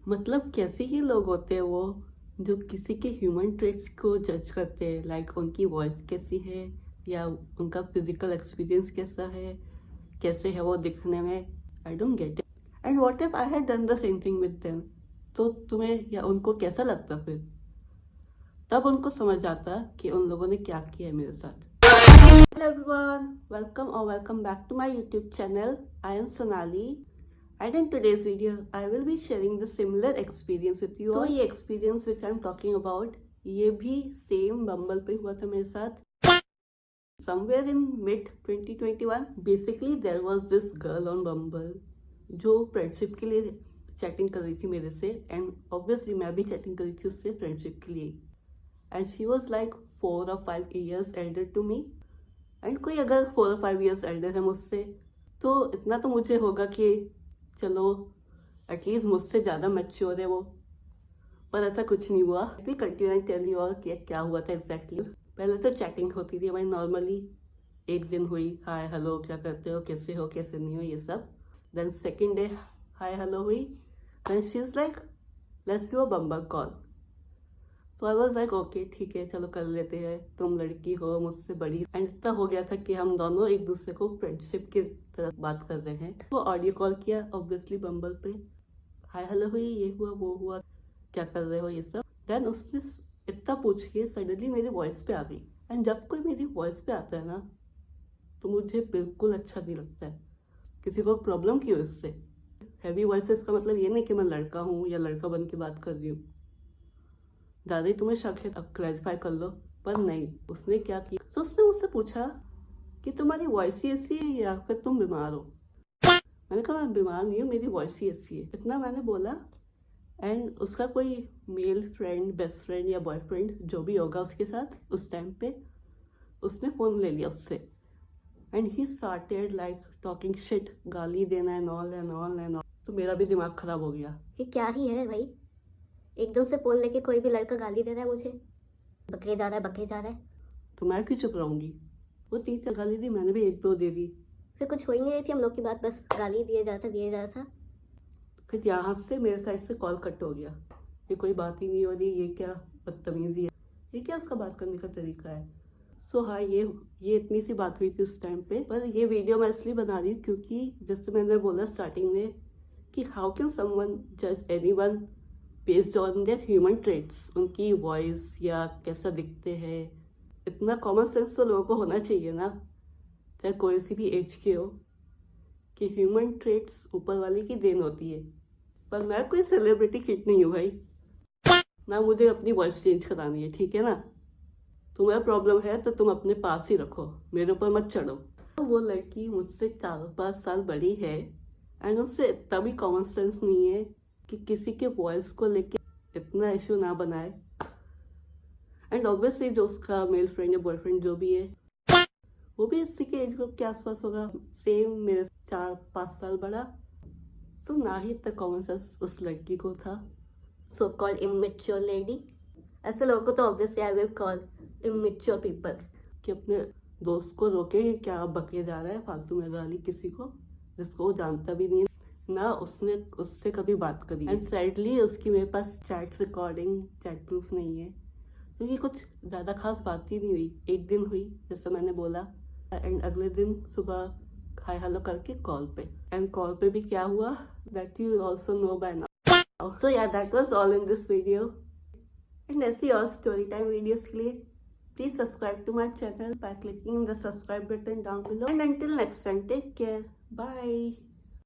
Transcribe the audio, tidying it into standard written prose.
मतलब कैसे ही लोग होते हैं वो जो किसी के ह्यूमन ट्रेट्स को जज करते हैं, लाइक उनकी वॉइस कैसी है या उनका फिजिकल एक्सपीरियंस कैसा है, कैसे है वो दिखने में। I don't get it. And what if I had done the same thing with them, तो तुम्हें या उनको कैसा लगता फिर? तब उनको समझ आता कि उन लोगों ने क्या किया है मेरे साथ। Hello everyone, welcome back to my YouTube channel. I am Sonali, and in today's video I will be sharing the similar experience with you. So ये experience which I am talking about, ये भी same Bumble पे हुआ था मेरे साथ somewhere in mid 2021. Basically there was this girl on Bumble जो friendship के लिए चैटिंग कर रही थी मेरे से, एंड ऑब्वियसली मैं भी चैटिंग कर रही थी उससे फ्रेंडशिप के लिए। And she was like 4 or 5 years elder to me. And कोई अगर 4 or 5 years एल्डर है मुझसे तो इतना तो मुझे होगा कि चलो एटलीस्ट मुझसे ज़्यादा मैच्योर है वो। पर ऐसा कुछ नहीं हुआ। भी कंटिन्यू टेल यू और क्या हुआ था एग्जैक्टली। पहले तो चैटिंग होती थी हमारी नॉर्मली, एक दिन हुई हाय हेलो क्या करते हो कैसे नहीं हो ये सब। Then second day hi hello हुई। Then she is like let's do a Bumble call. तो आई वॉज लाइक ओके ठीक है चलो कर लेते हैं, तुम लड़की हो मुझसे बड़ी। एंड इतना हो गया था कि हम दोनों एक दूसरे को फ्रेंडशिप की तरफ बात कर रहे हैं। वो ऑडियो कॉल किया ऑब्वियसली बम्बल पे, हाय हेलो हुई, ये हुआ वो हुआ, क्या कर रहे हो ये सब। देन उसने इतना पूछ के सडनली मेरी वॉइस पे आ गई। एंड जब कोई मेरी वॉइस पे आता है ना तो मुझे बिल्कुल अच्छा नहीं लगता है। किसी को प्रॉब्लम क्यों इससे? हैवी वॉइसेस का मतलब ये नहीं कि मैं लड़का हूँ या लड़का बन के बात कर रही हूँ। दादी तुम्हें शक है अब क्लैरिफाई कर लो। पर नहीं, उसने क्या किया, तो उसने मुझसे पूछा कि तुम्हारी वॉइस ही ऐसी है या फिर तुम बीमार हो। मैंने कहा मैं बीमार नहीं हूँ, मेरी वॉइस ही ऐसी है, इतना मैंने बोला। एंड उसका कोई मेल फ्रेंड, बेस्ट फ्रेंड या बॉयफ्रेंड जो भी होगा उसके साथ उस टाइम पे, उसने फ़ोन ले लिया उससे। And he started like talking shit, गाली देना and all and all and all. तो मेरा भी दिमाग खराब हो गया। ये क्या ही है भाई, एकदम से फोन लेके कोई भी लड़का गाली दे रहा है मुझे, बकरे जा रहा है। तो मैं क्यों चुप रहूंगी? वो 3 गाली दी, मैंने भी 1-2 दे दी। फिर कुछ हो ही नहीं रही थी हम लोग की बात, बस गाली दिए जा रहा था। फिर यहाँ से मेरे साइड से कॉल कट हो गया। ये कोई बात ही नहीं हो रही, ये क्या बदतमीजी है, ये क्या उसका बात करने का तरीका है। सो हाँ, ये इतनी सी बात हुई थी उस टाइम पे। पर ये वीडियो मैं इसलिए बना रही हूँ क्योंकि जैसे मैंने बोला स्टार्टिंग में कि हाउ कैन समवन जज anyone based on their human traits, उनकी वॉइस या कैसा दिखते हैं। इतना कॉमन सेंस तो लोगों को होना चाहिए ना, चाहे कोई सी भी एज के हो, कि ह्यूमन ट्रेट्स ऊपर वाले की देन होती है। पर मैं कोई सेलिब्रिटी किड नहीं हूँ भाई, ना मुझे अपनी वॉइस चेंज करानी है, ठीक है ना। तुम्हें प्रॉब्लम है तो तुम अपने पास ही रखो, मेरे ऊपर मत चढ़ो। तो वो लड़की मुझसे 4-5 साल बड़ी है एंड उससे इतना भी कॉमन सेंस नहीं है कि किसी के वॉइस को लेके इतना इशू ना बनाए। एंड ऑब्वियसली जो उसका मेल फ्रेंड या बॉयफ्रेंड जो भी है वो भी इसी के एज ग्रुप के आसपास होगा, सेम मेरे 4-5 साल बड़ा। तो ना ही इतना कॉमन सेंस उस लड़की को था। सो कॉल्ड इमेच्योर लेडी, ऐसे लोगों को तो obviously I will call immature people. कि अपने दोस्त को रोके कि क्या बके जा रहा है फालतू में गाली किसी को जिसको वो जानता भी नहीं है, ना उसने उससे कभी बात करी। एंड सैडली उसकी मेरे पास चैट रिकॉर्डिंग, चैट प्रूफ नहीं है, क्योंकि कुछ ज़्यादा खास बात ही नहीं हुई। एक दिन हुई जैसे मैंने बोला, एंड अगले दिन सुबह हाय हेलो करके कॉल पे। एंड कॉल पे भी क्या हुआ that you also know by now. So yeah that was all in this video. And ऐसी और स्टोरी टाइम वीडियोस के लिए please subscribe to my channel by clicking the subscribe button down below. And until next time, take care. Bye.